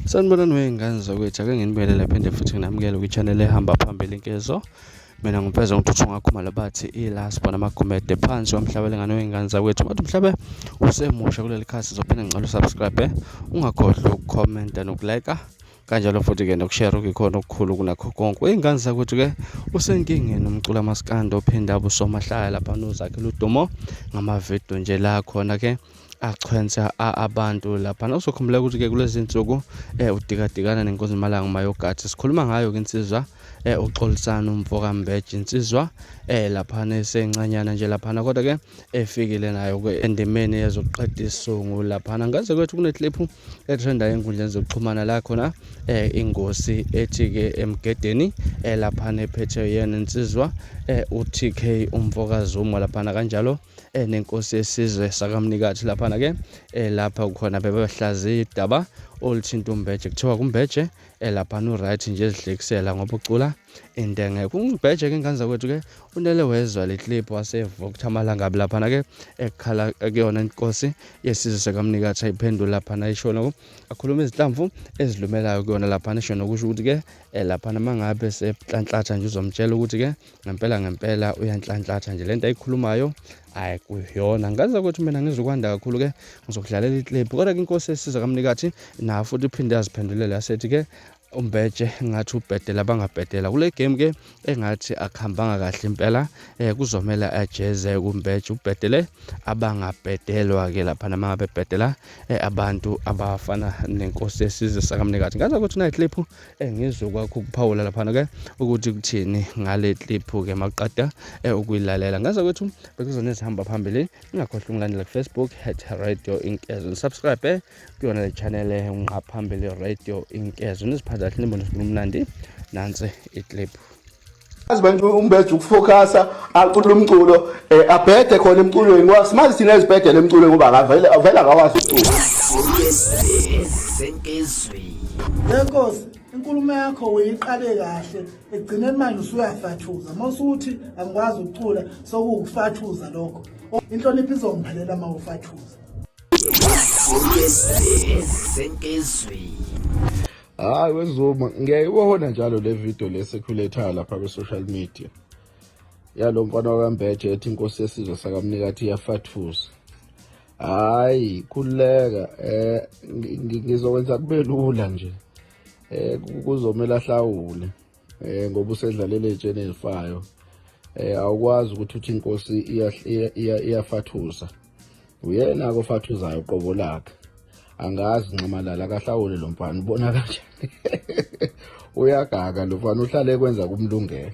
Sanibonani wey'ngane zakwethu, ake nginibingelela phinde futhi nginamukele kwi-channel ehamba phambili Inkezo. Mina ngimfeza uNtuthu ngakhumalo bathi ilaspa namagumede phansi wamhlabele ngane wey'ngane zakwethu. Bathi mhlabe usemusha kuleli khasi sizophinda ngicela usubscribe, ungakhohlwa ukukhomenta nokulike, kanjalo futhi-ke nokushare okukhona okukhulu kunakho konke. Wey'ngane zakwethu-ke usenkingeni umculi amaskandi ophinda ubusomahlaya lapha nozakhela udumo ngamavidiyo nje la khona-ke achwensa abantu lapha. Usokhumbula ukuthi-ke kulezi nsuku udikadikana nenkosi Malanga Mayogathi. Sikhuluma ngayo-ke insizwa uXolisana uMvokambeje, insizwa laphana esencanyana nje laphana, kodwa-ke efikile nayo-ke endimeni yezokuqeda isizungu laphana. Ngaze kwethu kuneclip etrendayo ey'nkundleni zokuxhumana la khona ingosi ethi-ke emgedeni laphana ephethe yena insizwa uTK uMvokazuma laphana, kanjalo nenkosi yesizwe sakamnikathi laphana-ke lapha kukhona bebehlaziya idaba oluthinta uMbeje. Kuthiwa kuMbeje laphana uright nje ezihlekisela ngoba ucula into engekho. uMbeje-ke ingane zakwethu-ke unele wezwa le clip wasevuka ukuthi amalangabi laphana-ke ekhala kuyona inkosi yesizwe sakamnikathi ayiphendula laphana ishona akhuluma izinhlamvu ezilumelayo kuyona laphana, isho nokusho ukuthi-ke laphana mangabe sephlanhlatha nje uzomtshela ukuthi-ke ngempela uyanhlanhlatha nje lento ayikhulumayo hayi kuyona. Ngaza kwethu mina ngizokwanda kakhulu-ke ngizokudlalela iclip, kodwa-ke inkosi yesizwe kaMnikathi nayo futhi iphinde yaziphendulela yasethi-ke uMbeje ngathi ubhedela bangabhedela kule game-ke engathi akuhambanga kahle impela. Kuzomela ajeze kuMbeje ubhedele abangabhedelwa-ke laphana mangabe bhedela abantu abafana nenkosi yesizwe sakamnikathi. Ngaza kwethu nayi clip ngizokwakho ukuphawula laphana-ke ukuthi kuthini ngale clip-ke maqada ukuyilalela. Ngaza kwethu bekuzona ezihamba phambili, ngingakhohlwa ungilandela ku-Facebook @Radio Inkezo, subscribe kuyona le channel ngaphambili Radio Inkezo. Nisiphatha kahle nibone sinomnandi nansi iclip. Azibantu uMbeje ukufocasa acula umculo abhede khona emculweni wasimazi thina ezibhedele emculweni ngoba avela ngawasi uculo. Lenkosi inkulumo yakho uyiqale kahle, egcineni manje usuyafathuza. Mawusuthi angikwazi ukucula sokukufathuza lokho. Inhlonipho izongiphelela mawufathuza. Hayi wezuma ngiyayibona njalo le video leseculator lapha kwi-social media yalo mfana kaMbeje ethi inkosi yesizwe sakamnikathi iyafathuza. Hayi khuleka, ngizokwenza kube lula nje, kuzomela ahlawule ngoba usedlalele etsheni elifayo. Awukwazi ukuthi uthi inkosi iyafathuza, uyena ofathuzayo qobo lakhe. Angazi Nxamalala akahlawule lo mfana, ubona kanjani? Uyagaga lo mfana, uhlale kwenza kumlungela.